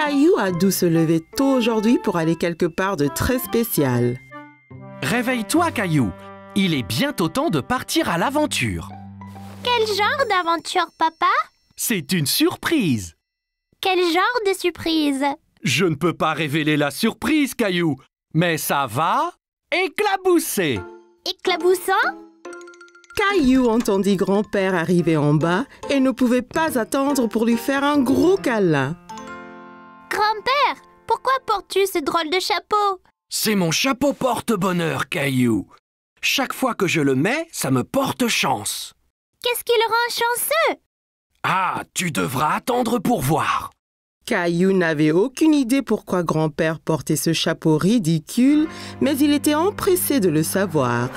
Caillou a dû se lever tôt aujourd'hui pour aller quelque part de très spécial. Réveille-toi, Caillou. Il est bientôt temps de partir à l'aventure. Quel genre d'aventure, papa? C'est une surprise. Quel genre de surprise? Je ne peux pas révéler la surprise, Caillou, mais ça va éclabousser. Éclaboussant? Caillou entendit grand-père arriver en bas et ne pouvait pas attendre pour lui faire un gros câlin. Grand-père, pourquoi portes-tu ce drôle de chapeau? C'est mon chapeau porte-bonheur, Caillou. Chaque fois que je le mets, ça me porte chance. Qu'est-ce qui le rend chanceux? Ah, tu devras attendre pour voir. Caillou n'avait aucune idée pourquoi grand-père portait ce chapeau ridicule, mais il était empressé de le savoir.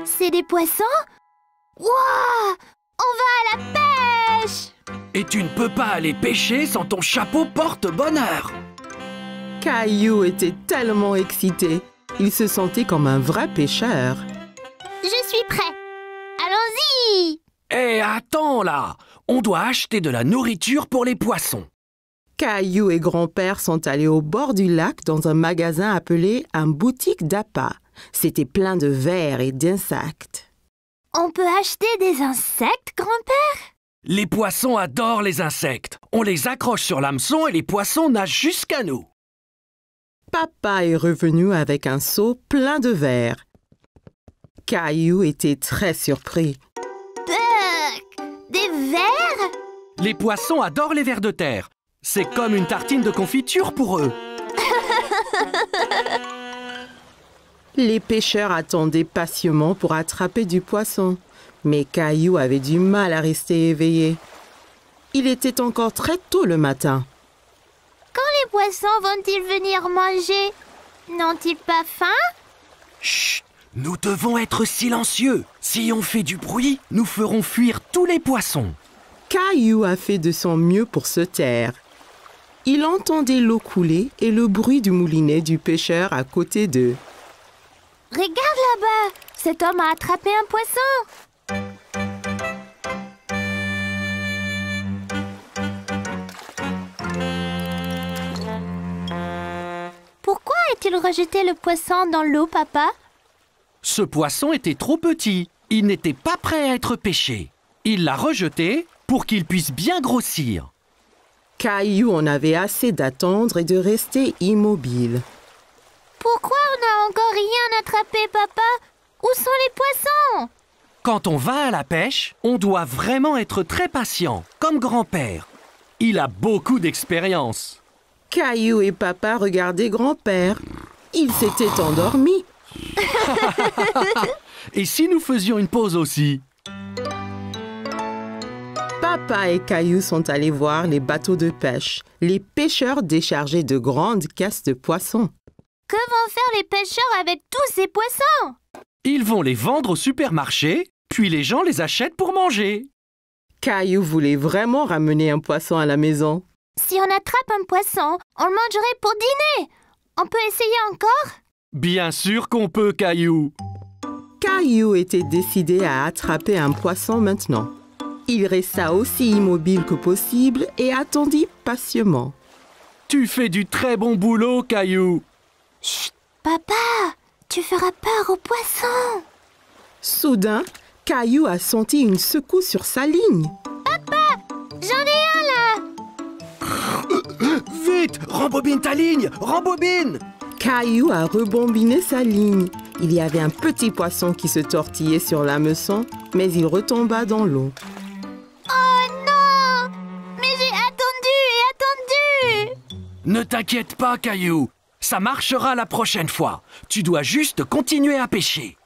C'est des poissons? Wouah! On va à la pêche! Et tu ne peux pas aller pêcher sans ton chapeau porte-bonheur. Caillou était tellement excité. Il se sentait comme un vrai pêcheur. Je suis prêt. Allons-y! Hé, attends là! On doit acheter de la nourriture pour les poissons. Caillou et grand-père sont allés au bord du lac dans un magasin appelé un boutique d'appât. C'était plein de vers et d'insectes. On peut acheter des insectes, grand-père? Les poissons adorent les insectes. On les accroche sur l'hameçon et les poissons nagent jusqu'à nous. Papa est revenu avec un seau plein de vers. Caillou était très surpris. Des vers? Les poissons adorent les vers de terre. C'est comme une tartine de confiture pour eux. Les pêcheurs attendaient patiemment pour attraper du poisson. Mais Caillou avait du mal à rester éveillé. Il était encore très tôt le matin. Quand les poissons vont-ils venir manger? N'ont-ils pas faim? Chut! Nous devons être silencieux. Si on fait du bruit, nous ferons fuir tous les poissons. Caillou a fait de son mieux pour se taire. Il entendait l'eau couler et le bruit du moulinet du pêcheur à côté d'eux. Regarde là-bas! Cet homme a attrapé un poisson! Pourquoi a-t-il rejeté le poisson dans l'eau, papa? Ce poisson était trop petit. Il n'était pas prêt à être pêché. Il l'a rejeté pour qu'il puisse bien grossir. Caillou en avait assez d'attendre et de rester immobile. Pourquoi on n'a encore rien attrapé, papa? Où sont les poissons? Quand on va à la pêche, on doit vraiment être très patient, comme grand-père. Il a beaucoup d'expérience. Caillou et papa regardaient grand-père. Il s'était endormi. Et si nous faisions une pause aussi? Papa et Caillou sont allés voir les bateaux de pêche. Les pêcheurs déchargeaient de grandes caisses de poissons. Que vont faire les pêcheurs avec tous ces poissons? Ils vont les vendre au supermarché, puis les gens les achètent pour manger. Caillou voulait vraiment ramener un poisson à la maison. Si on attrape un poisson, on le mangerait pour dîner. On peut essayer encore? Bien sûr qu'on peut, Caillou. Caillou était décidé à attraper un poisson maintenant. Il resta aussi immobile que possible et attendit patiemment. Tu fais du très bon boulot, Caillou. Chut, papa, tu feras peur aux poissons. Soudain, Caillou a senti une secousse sur sa ligne. Papa, j'en ai un là. Vite, rembobine ta ligne, rembobine. Caillou a rebombiné sa ligne. Il y avait un petit poisson qui se tortillait sur l'hameçon, mais il retomba dans l'eau. Oh non! Mais j'ai attendu et attendu! Ne t'inquiète pas, Caillou. Ça marchera la prochaine fois. Tu dois juste continuer à pêcher.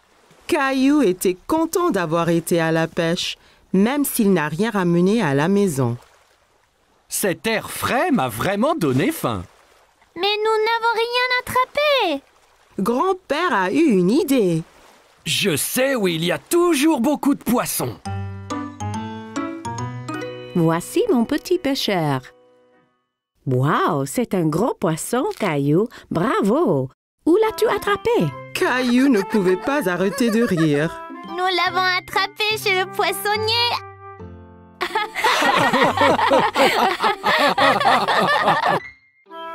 Caillou était content d'avoir été à la pêche, même s'il n'a rien ramené à la maison. Cet air frais m'a vraiment donné faim. Mais nous n'avons rien attrapé! Grand-père a eu une idée. Je sais où il y a toujours beaucoup de poissons. Voici mon petit pêcheur. Wow, c'est un gros poisson, Caillou. Bravo! Où l'as-tu attrapé? Caillou ne pouvait pas arrêter de rire. Nous l'avons attrapé chez le poissonnier.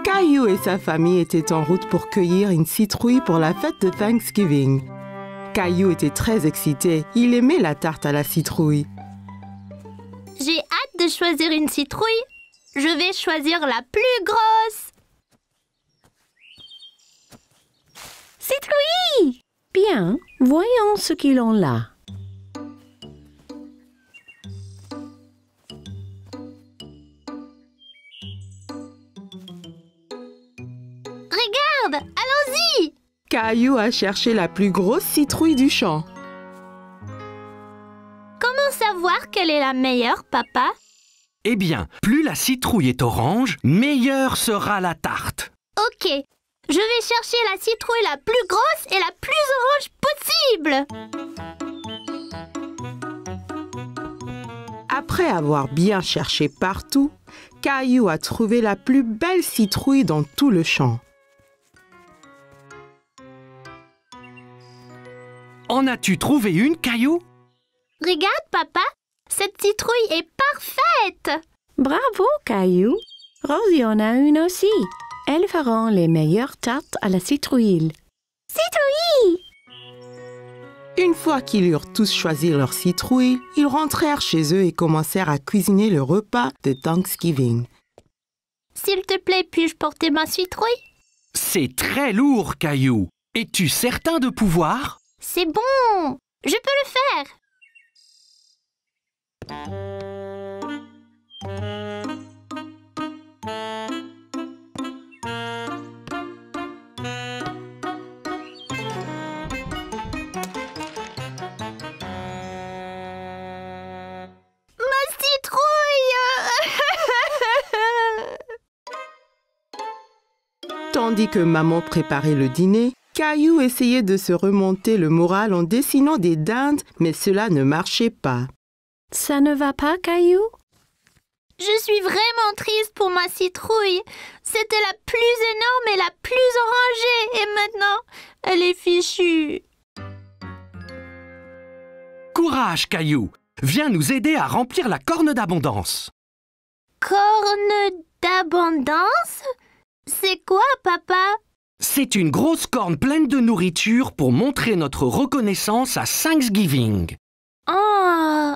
Caillou et sa famille étaient en route pour cueillir une citrouille pour la fête de Thanksgiving. Caillou était très excité. Il aimait la tarte à la citrouille. J'ai hâte de choisir une citrouille. Je vais choisir la plus grosse. Citrouille! Bien, voyons ce qu'ils ont là. Regarde, allons-y! Caillou a cherché la plus grosse citrouille du champ. Comment savoir quelle est la meilleure, papa? Eh bien, plus la citrouille est orange, meilleure sera la tarte. Ok, je vais chercher la citrouille la plus grosse et la plus orange possible. Après avoir bien cherché partout, Caillou a trouvé la plus belle citrouille dans tout le champ. En as-tu trouvé une, Caillou? Regarde, papa, cette citrouille est parfaite. Bravo, Caillou. Rosie en a une aussi. Elles feront les meilleures tartes à la citrouille. Citrouille! Une fois qu'ils eurent tous choisi leur citrouille, ils rentrèrent chez eux et commencèrent à cuisiner le repas de Thanksgiving. S'il te plaît, puis-je porter ma citrouille? C'est très lourd, Caillou. Es-tu certain de pouvoir? C'est bon, je peux le faire. Ma citrouille! Tandis que maman préparait le dîner, Caillou essayait de se remonter le moral en dessinant des dindes, mais cela ne marchait pas. Ça ne va pas, Caillou? Je suis vraiment triste pour ma citrouille. C'était la plus énorme et la plus orangée. Et maintenant, elle est fichue. Courage, Caillou. Viens nous aider à remplir la corne d'abondance. Corne d'abondance? C'est quoi, papa? C'est une grosse corne pleine de nourriture pour montrer notre reconnaissance à Thanksgiving. Oh,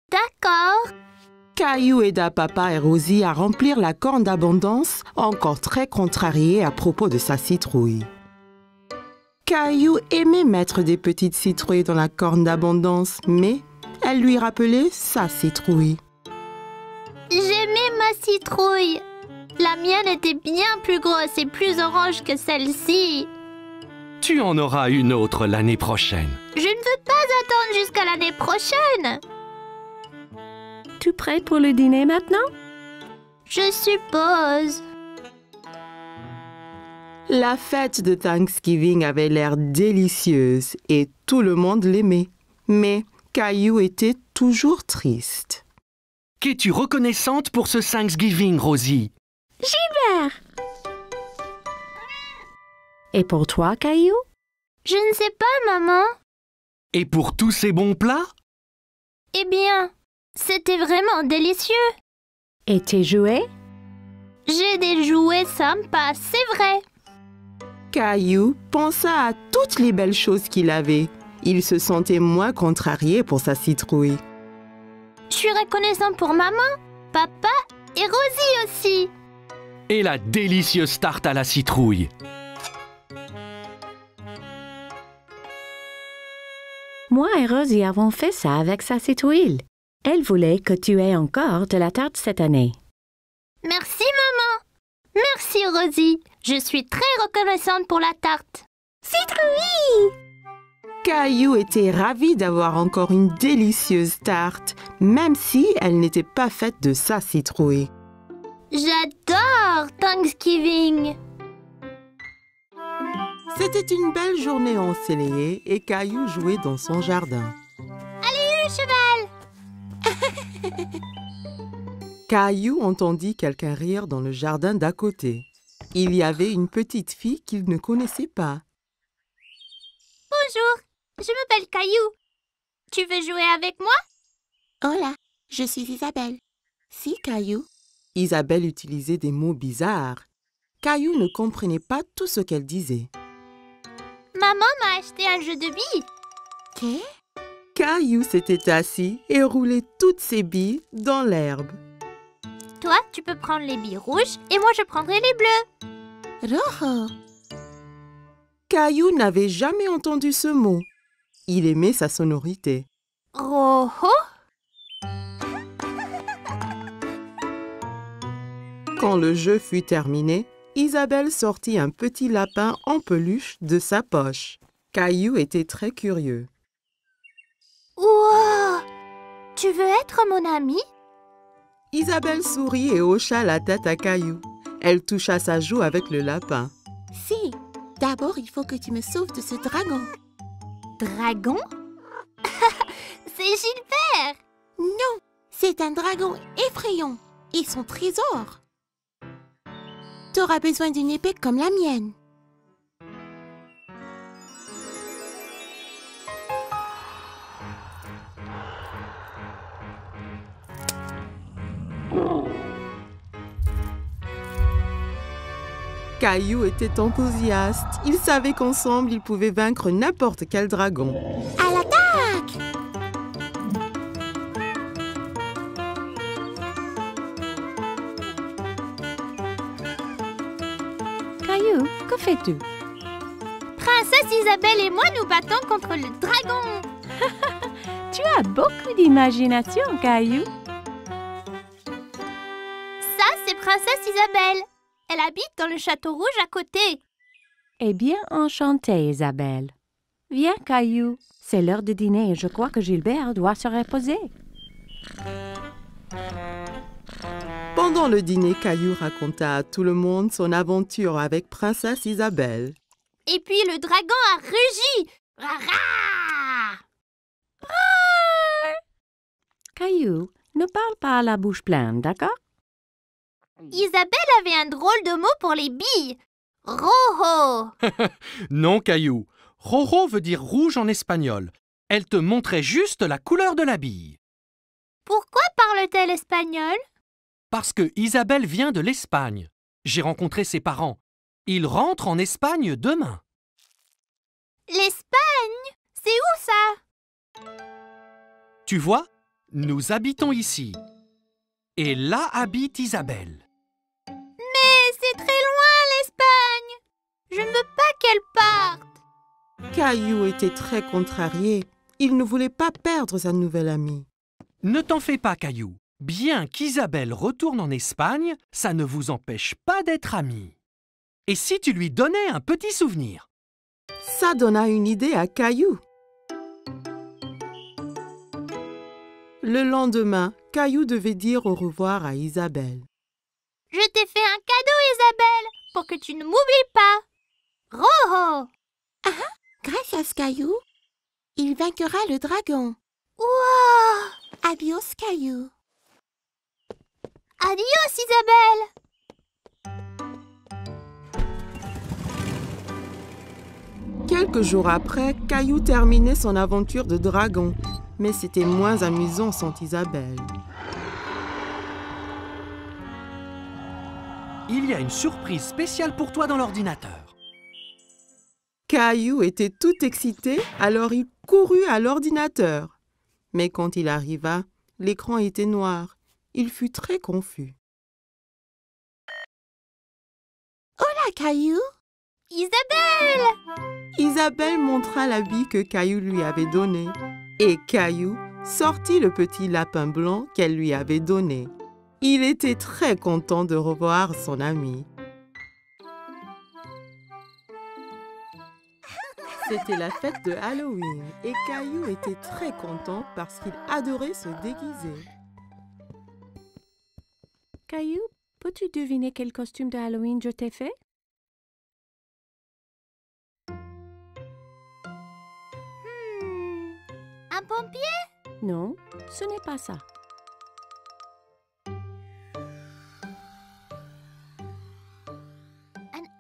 d'accord. Caillou aida papa et Rosie à remplir la corne d'abondance, encore très contrarié à propos de sa citrouille. Caillou aimait mettre des petites citrouilles dans la corne d'abondance, mais elle lui rappelait sa citrouille. J'aimais ma citrouille. La mienne était bien plus grosse et plus orange que celle-ci. Tu en auras une autre l'année prochaine. Je ne veux pas attendre jusqu'à l'année prochaine. Tu prêt pour le dîner maintenant? Je suppose. La fête de Thanksgiving avait l'air délicieuse et tout le monde l'aimait. Mais Caillou était toujours triste. Qu'es-tu reconnaissante pour ce Thanksgiving, Rosie? Gilbert! Et pour toi, Caillou? Je ne sais pas, maman. Et pour tous ces bons plats? Eh bien, c'était vraiment délicieux. Et tes jouets? J'ai des jouets sympas, c'est vrai. Caillou pensa à toutes les belles choses qu'il avait. Il se sentait moins contrarié pour sa citrouille. Je suis reconnaissant pour maman, papa et Rosie aussi. Et la délicieuse tarte à la citrouille. Moi et Rosie avons fait ça avec sa citrouille. Elle voulait que tu aies encore de la tarte cette année. Merci, maman. Merci, Rosie. Je suis très reconnaissante pour la tarte. Citrouille! Caillou était ravi d'avoir encore une délicieuse tarte, même si elle n'était pas faite de sa citrouille. J'adore Thanksgiving. C'était une belle journée ensoleillée et Caillou jouait dans son jardin. Allez, cheval! Caillou entendit quelqu'un rire dans le jardin d'à côté. Il y avait une petite fille qu'il ne connaissait pas. Bonjour, je m'appelle Caillou. Tu veux jouer avec moi? Hola, je suis Isabelle. Si, Caillou. Isabelle utilisait des mots bizarres. Caillou ne comprenait pas tout ce qu'elle disait. Maman m'a acheté un jeu de billes. Qu'est? Caillou s'était assis et roulait toutes ses billes dans l'herbe. Toi, tu peux prendre les billes rouges et moi je prendrai les bleues. Rojo. Caillou n'avait jamais entendu ce mot. Il aimait sa sonorité. Rojo? Quand le jeu fut terminé, Isabelle sortit un petit lapin en peluche de sa poche. Caillou était très curieux. Wow! Tu veux être mon ami? Isabelle sourit et hocha la tête à Caillou. Elle toucha sa joue avec le lapin. Si, d'abord il faut que tu me sauves de ce dragon. Dragon? C'est Gilbert! Non, c'est un dragon effrayant et son trésor. T'auras besoin d'une épée comme la mienne. Caillou était enthousiaste. Il savait qu'ensemble, ils pouvaient vaincre n'importe quel dragon. À l'attaque! Caillou, que fais-tu? Princesse Isabelle et moi nous battons contre le dragon. Tu as beaucoup d'imagination, Caillou. Ça, c'est Princesse Isabelle. Elle habite dans le château rouge à côté. Eh bien, enchantée, Isabelle. Viens, Caillou. C'est l'heure de dîner et je crois que Gilbert doit se reposer. Pendant le dîner, Caillou raconta à tout le monde son aventure avec Princesse Isabelle. Et puis le dragon a rugi. Rara! Caillou, ne parle pas à la bouche pleine, d'accord? Isabelle avait un drôle de mot pour les billes. Rojo. Non, Caillou. Rojo veut dire rouge en espagnol. Elle te montrait juste la couleur de la bille. Pourquoi parle-t-elle espagnol? Parce que Isabelle vient de l'Espagne. J'ai rencontré ses parents. Ils rentrent en Espagne demain. L'Espagne? C'est où ça? Tu vois, nous habitons ici. Et là habite Isabelle. Mais c'est très loin l'Espagne. Je ne veux pas qu'elle parte. Caillou était très contrarié. Il ne voulait pas perdre sa nouvelle amie. Ne t'en fais pas, Caillou. Bien qu'Isabelle retourne en Espagne, ça ne vous empêche pas d'être amis. Et si tu lui donnais un petit souvenir? Ça donna une idée à Caillou. Le lendemain, Caillou devait dire au revoir à Isabelle. Je t'ai fait un cadeau, Isabelle, pour que tu ne m'oublies pas. Rojo. Gracias, Caillou. Il vaincra le dragon. Wow. Adios, Caillou. Adios, Isabelle. Quelques jours après, Caillou terminait son aventure de dragon. Mais c'était moins amusant sans Isabelle. Il y a une surprise spéciale pour toi dans l'ordinateur. Caillou était tout excité, alors il courut à l'ordinateur. Mais quand il arriva, l'écran était noir. Il fut très confus. Hola, Caillou. Isabelle. Isabelle montra la bille que Caillou lui avait donnée. Et Caillou sortit le petit lapin blanc qu'elle lui avait donné. Il était très content de revoir son ami. C'était la fête de Halloween et Caillou était très content parce qu'il adorait se déguiser. Caillou, peux-tu deviner quel costume de Halloween je t'ai fait? Un pompier? Non, ce n'est pas ça.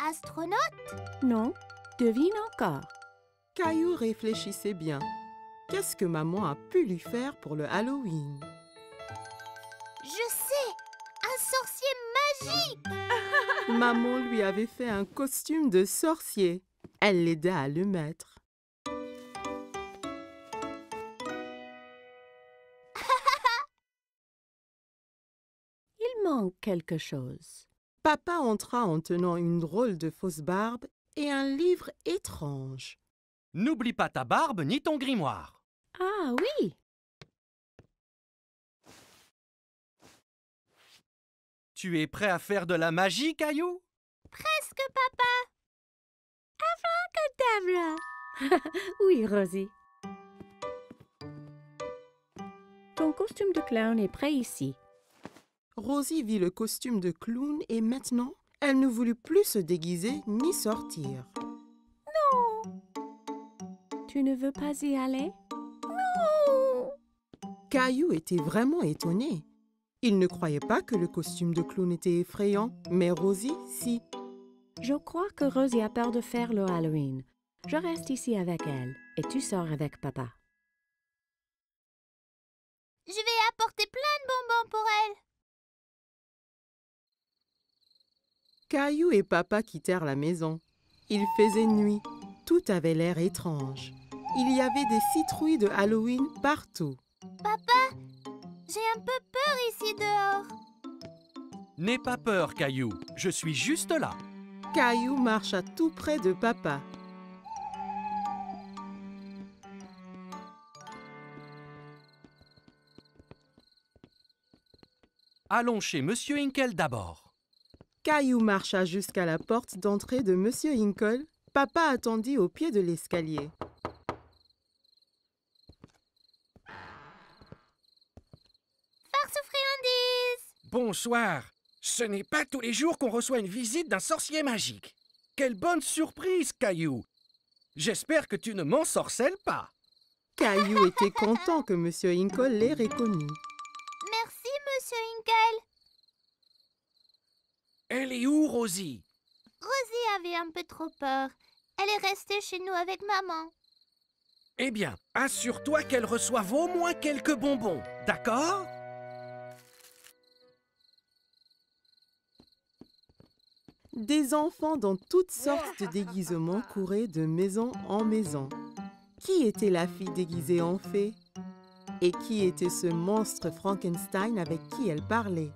Astronaute? Non, devine encore. Caillou réfléchissait bien. Qu'est-ce que maman a pu lui faire pour le Halloween? Je sais! Un sorcier magique! Maman lui avait fait un costume de sorcier. Elle l'aida à le mettre. Il manque quelque chose. Papa entra en tenant une drôle de fausse barbe et un livre étrange. N'oublie pas ta barbe ni ton grimoire. Ah oui, Tu es prêt à faire de la magie, Caillou? Presque, papa! Tabla. Oui, Rosie. Ton costume de clown est prêt ici. Rosie vit le costume de clown et maintenant, elle ne voulut plus se déguiser ni sortir. Tu ne veux pas y aller? Caillou était vraiment étonné. Il ne croyait pas que le costume de clown était effrayant, mais Rosie, si. Je crois que Rosie a peur de faire le Halloween. Je reste ici avec elle et tu sors avec papa. Je vais apporter plein de bonbons pour elle. Caillou et papa quittèrent la maison. Il faisait nuit. Tout avait l'air étrange. Il y avait des citrouilles de Halloween partout. Papa, j'ai un peu peur ici dehors. N'aie pas peur, Caillou. Je suis juste là. Caillou marcha tout près de papa. Allons chez Monsieur Hinkle d'abord. Caillou marcha jusqu'à la porte d'entrée de Monsieur Hinkle. Papa attendit au pied de l'escalier. Farce aux friandises! Bonsoir. Ce n'est pas tous les jours qu'on reçoit une visite d'un sorcier magique. Quelle bonne surprise, Caillou. J'espère que tu ne m'ensorcelles pas. Caillou était content que Monsieur Hinkle l'ait reconnu. Merci, Monsieur Hinkle. Elle est où, Rosie? Rosie avait un peu trop peur. Elle est restée chez nous avec maman. Eh bien, assure-toi qu'elle reçoive au moins quelques bonbons, d'accord? Des enfants dans toutes sortes de déguisements couraient de maison en maison. Qui était la fille déguisée en fée? Et qui était ce monstre Frankenstein avec qui elle parlait?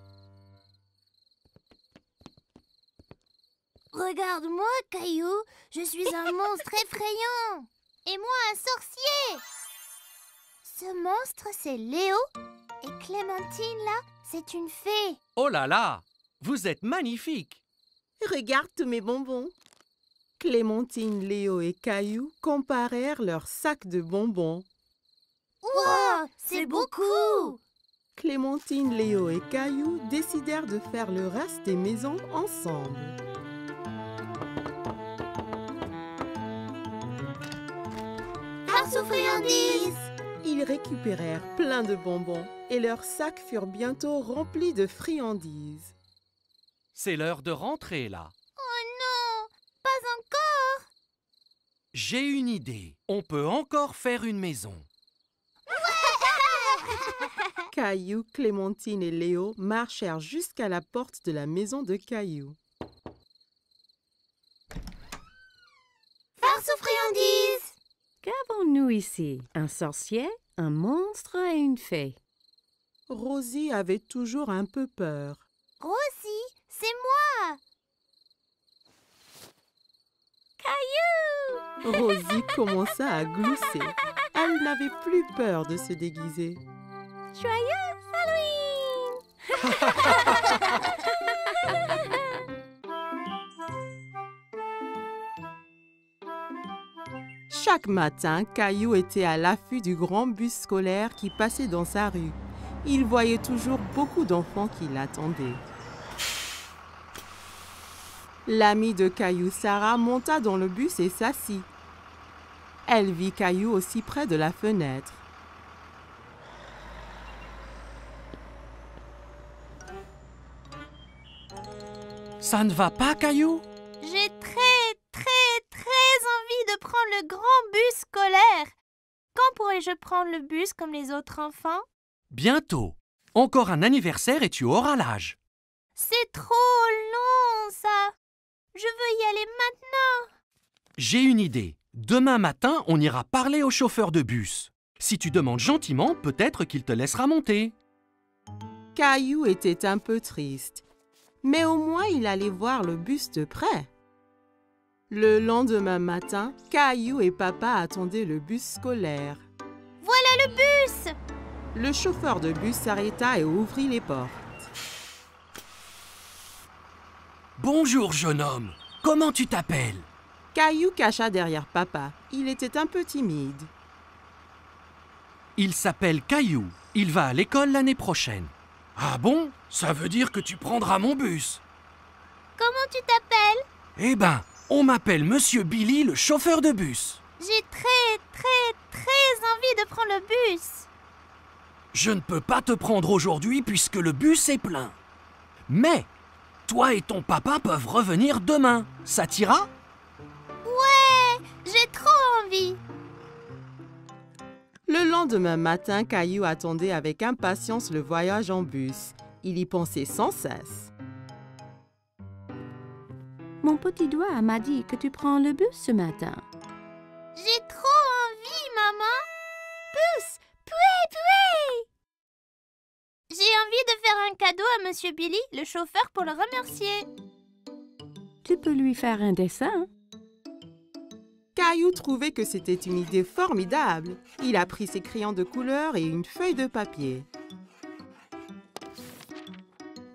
Regarde-moi, Caillou. Je suis un monstre effrayant. Et moi, un sorcier. Ce monstre, c'est Léo. Et Clémentine, là, c'est une fée. Oh là là! Vous êtes magnifiques! Regarde tous mes bonbons. Clémentine, Léo et Caillou comparèrent leurs sacs de bonbons. Wow, c'est beaucoup. Clémentine, Léo et Caillou décidèrent de faire le reste des maisons ensemble. Farce aux friandises. Ils récupérèrent plein de bonbons et leurs sacs furent bientôt remplis de friandises. C'est l'heure de rentrer, là. Oh non, pas encore. J'ai une idée. On peut encore faire une maison. Caillou, Clémentine et Léo marchèrent jusqu'à la porte de la maison de Caillou. Farce aux friandises. Qu'avons-nous ici? Un sorcier, un monstre et une fée. Rosie avait toujours un peu peur. Rosie, c'est moi. Caillou. Rosie commença à glousser. Elle n'avait plus peur de se déguiser. Joyeux Halloween. Chaque matin, Caillou était à l'affût du grand bus scolaire qui passait dans sa rue. Il voyait toujours beaucoup d'enfants qui l'attendaient. L'amie de Caillou, Sarah, monta dans le bus et s'assit. Elle vit Caillou aussi près de la fenêtre. Ça ne va pas, Caillou? J'ai très pourrais-je prendre le bus comme les autres enfants? Bientôt. Encore un anniversaire et tu auras l'âge. C'est trop long, ça. Je veux y aller maintenant. J'ai une idée. Demain matin, on ira parler au chauffeur de bus. Si tu demandes gentiment, peut-être qu'il te laissera monter. Caillou était un peu triste, mais au moins il allait voir le bus de près. Le lendemain matin, Caillou et papa attendaient le bus scolaire. Voilà le bus. Le chauffeur de bus s'arrêta et ouvrit les portes. Bonjour, jeune homme. Comment tu t'appelles? Caillou cacha derrière papa. Il était un peu timide. Il s'appelle Caillou. Il va à l'école l'année prochaine. Ah bon? Ça veut dire que tu prendras mon bus. Comment tu t'appelles? Eh ben, on m'appelle Monsieur Billy, le chauffeur de bus. J'ai très envie de prendre le bus. Je ne peux pas te prendre aujourd'hui puisque le bus est plein. Mais, toi et ton papa peuvent revenir demain. Ça t'ira? Ouais, j'ai trop envie. Le lendemain matin, Caillou attendait avec impatience le voyage en bus. Il y pensait sans cesse. Mon petit doigt m'a dit que tu prends le bus ce matin. J'ai trop envie, maman. Pousse, poué. J'ai envie de faire un cadeau à Monsieur Billy, le chauffeur, pour le remercier. Tu peux lui faire un dessin. Caillou trouvait que c'était une idée formidable. Il a pris ses crayons de couleur et une feuille de papier.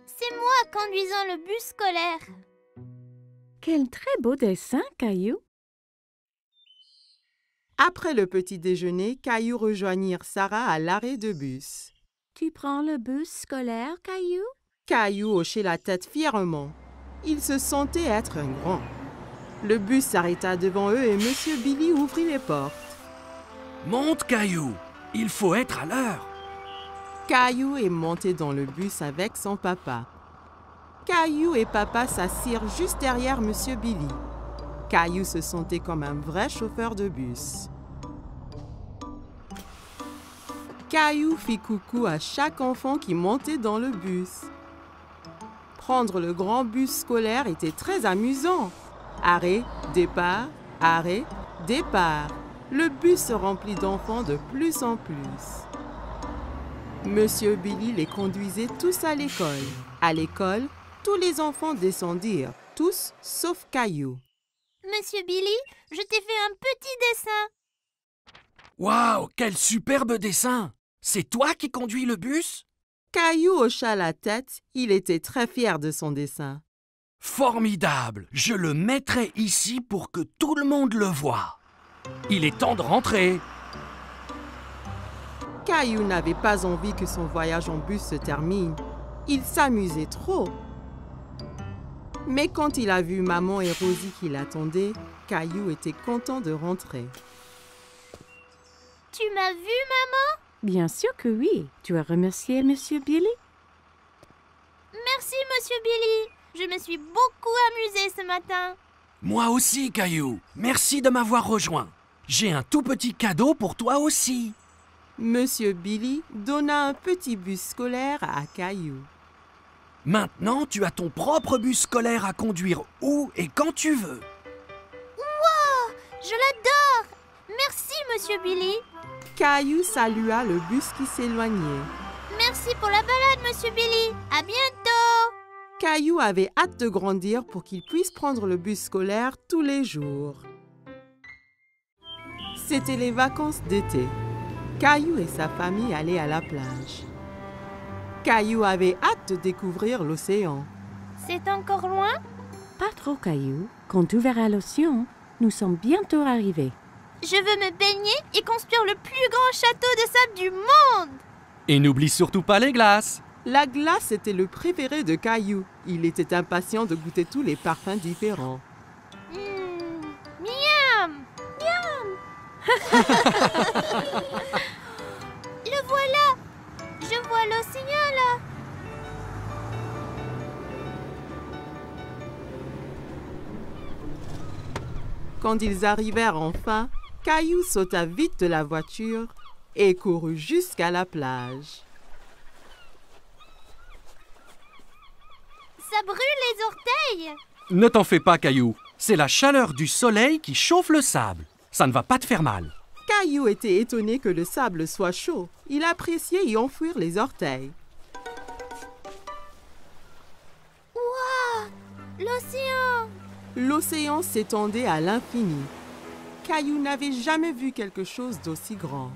C'est moi conduisant le bus scolaire. Quel très beau dessin, Caillou. Après le petit déjeuner, Caillou rejoignit Sarah à l'arrêt de bus. Tu prends le bus scolaire, Caillou? Caillou hochait la tête fièrement. Il se sentait être un grand. Le bus s'arrêta devant eux et Monsieur Billy ouvrit les portes. Monte, Caillou. Il faut être à l'heure. Caillou est monté dans le bus avec son papa. Caillou et papa s'assirent juste derrière Monsieur Billy. Caillou se sentait comme un vrai chauffeur de bus. Caillou fit coucou à chaque enfant qui montait dans le bus. Prendre le grand bus scolaire était très amusant. Arrêt, départ, arrêt, départ. Le bus se remplit d'enfants de plus en plus. Monsieur Billy les conduisait tous à l'école. À l'école, tous les enfants descendirent, tous sauf Caillou. Monsieur Billy, je t'ai fait un petit dessin. Waouh, quel superbe dessin! C'est toi qui conduis le bus? Caillou hocha la tête, il était très fier de son dessin. Formidable! Je le mettrai ici pour que tout le monde le voie. Il est temps de rentrer. Caillou n'avait pas envie que son voyage en bus se termine. Il s'amusait trop. Mais quand il a vu maman et Rosie qui l'attendaient, Caillou était content de rentrer. Tu m'as vu, maman? Bien sûr que oui. Tu as remercié Monsieur Billy? Merci, Monsieur Billy. Je me suis beaucoup amusée ce matin. Moi aussi, Caillou. Merci de m'avoir rejoint. J'ai un tout petit cadeau pour toi aussi. Monsieur Billy donna un petit bus scolaire à Caillou. Maintenant, tu as ton propre bus scolaire à conduire où et quand tu veux. Wow, je l'adore. Merci, Monsieur Billy. Caillou salua le bus qui s'éloignait. Merci pour la balade, Monsieur Billy. À bientôt. Caillou avait hâte de grandir pour qu'il puisse prendre le bus scolaire tous les jours. C'était les vacances d'été. Caillou et sa famille allaient à la plage. Caillou avait hâte de découvrir l'océan. C'est encore loin? Pas trop, Caillou. Quand tu verras l'océan, nous sommes bientôt arrivés. Je veux me baigner et construire le plus grand château de sable du monde. Et n'oublie surtout pas les glaces. La glace était le préféré de Caillou. Il était impatient de goûter tous les parfums différents. Miam! Miam! Le voilà! Je vois l'océan là! Quand ils arrivèrent enfin, Caillou sauta vite de la voiture et courut jusqu'à la plage. Ça brûle les orteils. Ne t'en fais pas, Caillou. C'est la chaleur du soleil qui chauffe le sable. Ça ne va pas te faire mal. Caillou était étonné que le sable soit chaud. Il appréciait y enfouir les orteils. Waouh! L'océan! L'océan s'étendait à l'infini. Caillou n'avait jamais vu quelque chose d'aussi grand.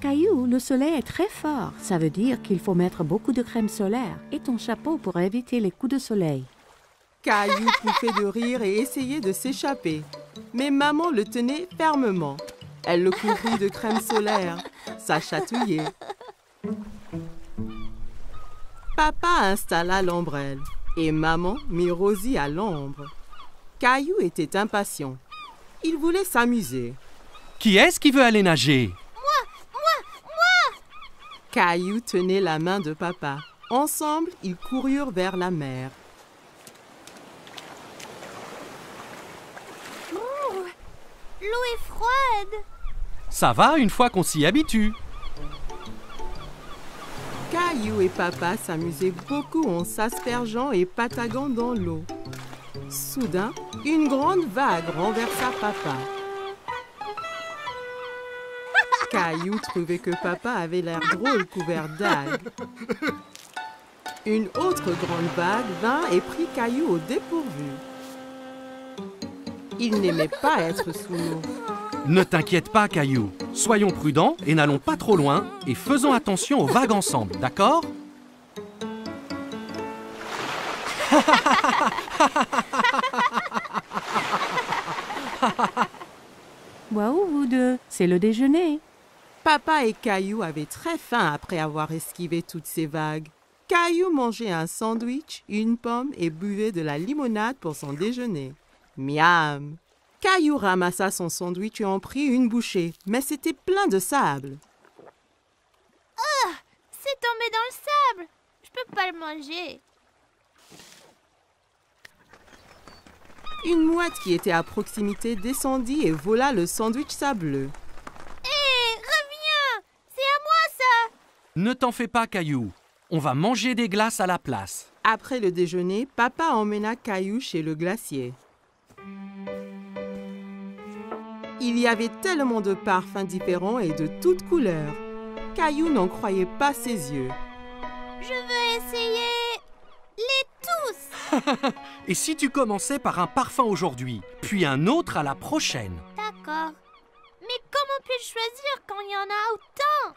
Caillou, le soleil est très fort. Ça veut dire qu'il faut mettre beaucoup de crème solaire et ton chapeau pour éviter les coups de soleil. Caillou pouffait de rire et essayait de s'échapper. Mais maman le tenait fermement. Elle le couvrit de crème solaire. Ça chatouillait. Papa installa l'ombrelle et maman mit Rosie à l'ombre. Caillou était impatient. Il voulait s'amuser. Qui est-ce qui veut aller nager? Caillou tenait la main de papa. Ensemble, ils coururent vers la mer. L'eau est froide. Ça va une fois qu'on s'y habitue. Caillou et papa s'amusaient beaucoup en s'aspergeant et pataguant dans l'eau. Soudain, une grande vague renversa papa. Caillou trouvait que papa avait l'air drôle couvert d'algues. Une autre grande vague vint et prit Caillou au dépourvu. Il n'aimait pas être sous l'eau. Ne t'inquiète pas, Caillou. Soyons prudents et n'allons pas trop loin et faisons attention aux vagues ensemble, d'accord? Waouh, vous deux, c'est le déjeuner. Papa et Caillou avaient très faim après avoir esquivé toutes ces vagues. Caillou mangeait un sandwich, une pomme et buvait de la limonade pour son déjeuner. Miam! Caillou ramassa son sandwich et en prit une bouchée, mais c'était plein de sable. C'est tombé dans le sable. Je peux pas le manger. Une mouette qui était à proximité descendit et vola le sandwich sableux. Hé, reviens! C'est à moi ça! Ne t'en fais pas, Caillou. On va manger des glaces à la place. Après le déjeuner, papa emmena Caillou chez le glacier. Il y avait tellement de parfums différents et de toutes couleurs. Caillou n'en croyait pas ses yeux. Je veux essayer les tous. Et si tu commençais par un parfum aujourd'hui, puis un autre à la prochaine? D'accord. Mais comment puis-je choisir quand il y en a autant?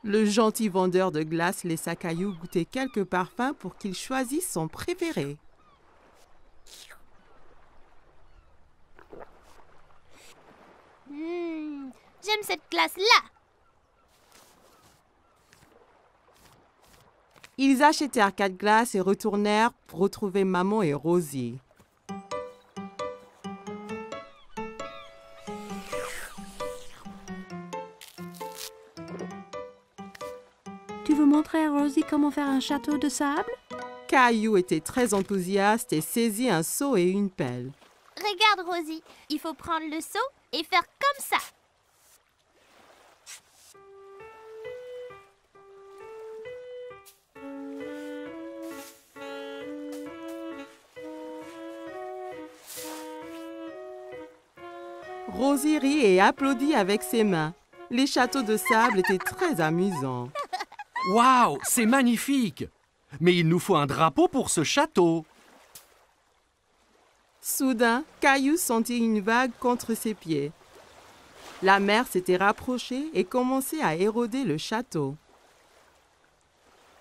Le gentil vendeur de glace laissa Caillou goûter quelques parfums pour qu'il choisisse son préféré. J'aime cette glace-là. Ils achetèrent 4 glaces et retournèrent pour retrouver maman et Rosie. Tu veux montrer à Rosie comment faire un château de sable? Caillou était très enthousiaste et saisit un seau et une pelle. Regarde, Rosie. Il faut prendre le seau et faire comme ça. Rosie rit et applaudit avec ses mains. Les châteaux de sable étaient très amusants. Waouh, c'est magnifique! Mais il nous faut un drapeau pour ce château. Soudain, Caillou sentit une vague contre ses pieds. La mer s'était rapprochée et commençait à éroder le château.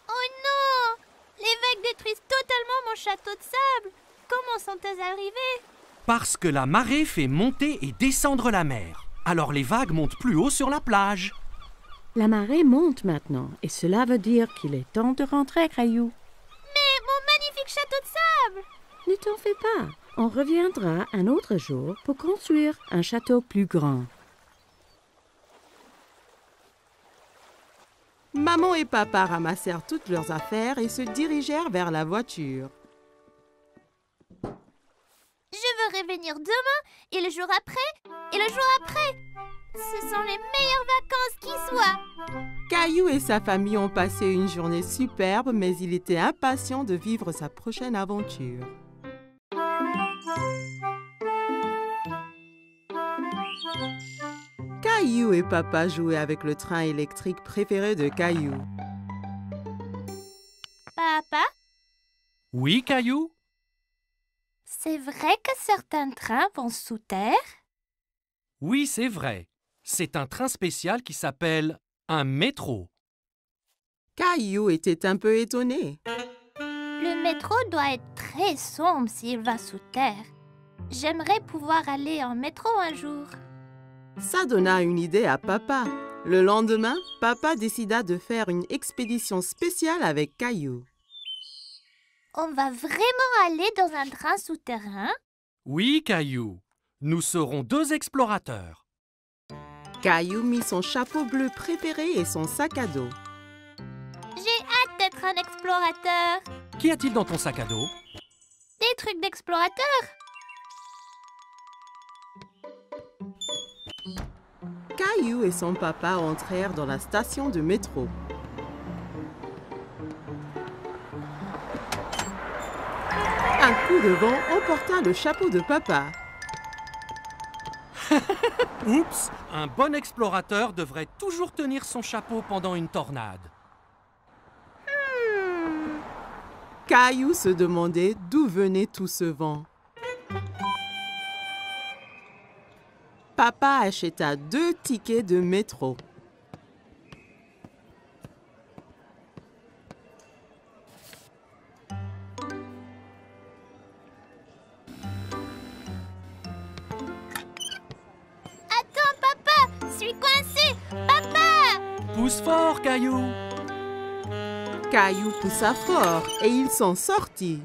Oh non! Les vagues détruisent totalement mon château de sable. Comment sont-elles arrivées? Parce que la marée fait monter et descendre la mer. Alors les vagues montent plus haut sur la plage. La marée monte maintenant et cela veut dire qu'il est temps de rentrer, Caillou. Mais mon magnifique château de sable! Ne t'en fais pas. On reviendra un autre jour pour construire un château plus grand. Maman et papa ramassèrent toutes leurs affaires et se dirigèrent vers la voiture. Je veux revenir demain, et le jour après, et le jour après. Ce sont les meilleures vacances qui soient. Caillou et sa famille ont passé une journée superbe, mais il était impatient de vivre sa prochaine aventure. Caillou et Papa jouaient avec le train électrique préféré de Caillou. Papa, Oui, Caillou? c'est vrai que certains trains vont sous terre? Oui, c'est vrai. C'est un train spécial qui s'appelle un métro. Caillou était un peu étonné. Le métro doit être très sombre s'il va sous terre. J'aimerais pouvoir aller en métro un jour. Ça donna une idée à Papa. Le lendemain, Papa décida de faire une expédition spéciale avec Caillou. On va vraiment aller dans un train souterrain? Oui, Caillou. Nous serons 2 explorateurs. Caillou mit son chapeau bleu préféré et son sac à dos. J'ai hâte d'être un explorateur. Qu'y a-t-il dans ton sac à dos? Des trucs d'explorateur. Caillou et son papa entrèrent dans la station de métro. Un coup de vent emporta le chapeau de Papa. Oups! Un bon explorateur devrait toujours tenir son chapeau pendant une tornade. Caillou se demandait d'où venait tout ce vent. Papa acheta 2 tickets de métro. Attends, papa, je suis coincé. Papa! Pousse fort, Caillou! Caillou poussa fort et il s'en sortit.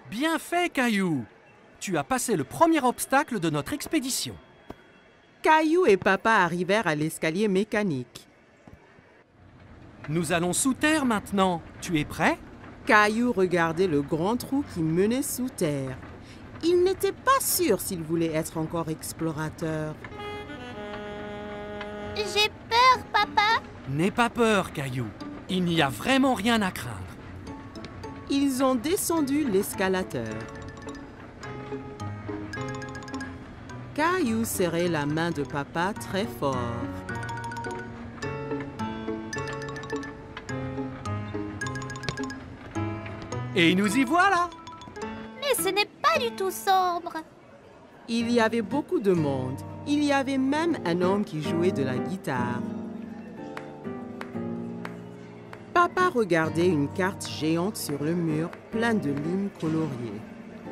Bien fait, Caillou! Tu as passé le premier obstacle de notre expédition. Caillou et Papa arrivèrent à l'escalier mécanique. Nous allons sous terre maintenant. Tu es prêt? Caillou regardait le grand trou qui menait sous terre. Il n'était pas sûr s'il voulait être encore explorateur. J'ai peur, papa. N'aie pas peur, Caillou. Il n'y a vraiment rien à craindre. Ils ont descendu l'escalateur. Caillou serrait la main de Papa très fort. Et nous y voilà! Mais ce n'est pas du tout sombre. Il y avait beaucoup de monde. Il y avait même un homme qui jouait de la guitare. Papa regardait une carte géante sur le mur, pleine de lignes coloriées.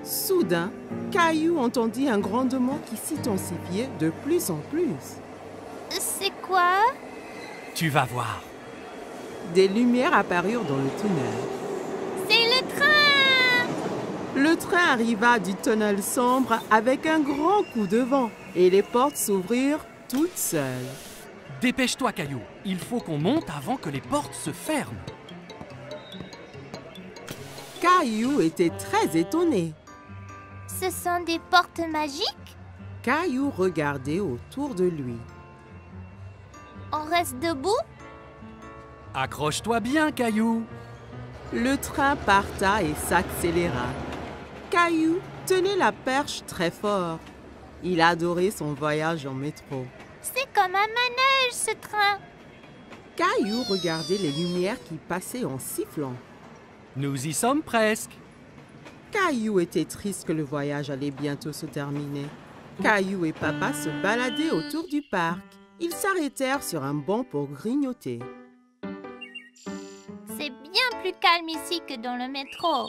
Soudain, Caillou entendit un grondement qui s'intensifiait de plus en plus. C'est quoi? Tu vas voir. Des lumières apparurent dans le tunnel. C'est le train! Le train arriva du tunnel sombre avec un grand coup de vent et les portes s'ouvrirent toutes seules. Dépêche-toi, Caillou. Il faut qu'on monte avant que les portes se ferment. Caillou était très étonné. Ce sont des portes magiques? Caillou regardait autour de lui. On reste debout? Accroche-toi bien, Caillou. Le train parta et s'accéléra. Caillou tenait la perche très fort. Il adorait son voyage en métro. C'est comme un manège, ce train. Caillou regardait les lumières qui passaient en sifflant. Nous y sommes presque. Caillou était triste que le voyage allait bientôt se terminer. Caillou et Papa se baladaient autour du parc. Ils s'arrêtèrent sur un banc pour grignoter. C'est bien plus calme ici que dans le métro.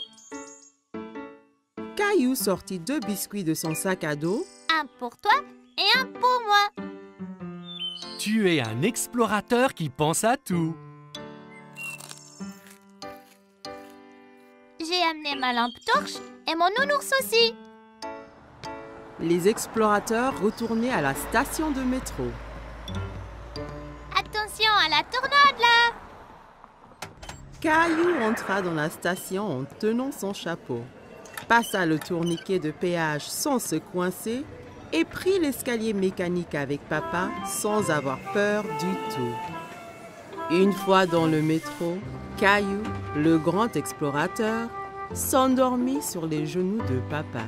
Caillou sortit 2 biscuits de son sac à dos. Un pour toi et un pour moi. Tu es un explorateur qui pense à tout. J'ai amené ma lampe torche et mon nounours aussi. Les explorateurs retournaient à la station de métro. Attention à la tornade là. Caillou entra dans la station en tenant son chapeau, passa le tourniquet de péage sans se coincer et prit l'escalier mécanique avec papa sans avoir peur du tout. Une fois dans le métro, Caillou, le grand explorateur, s'endormit sur les genoux de papa.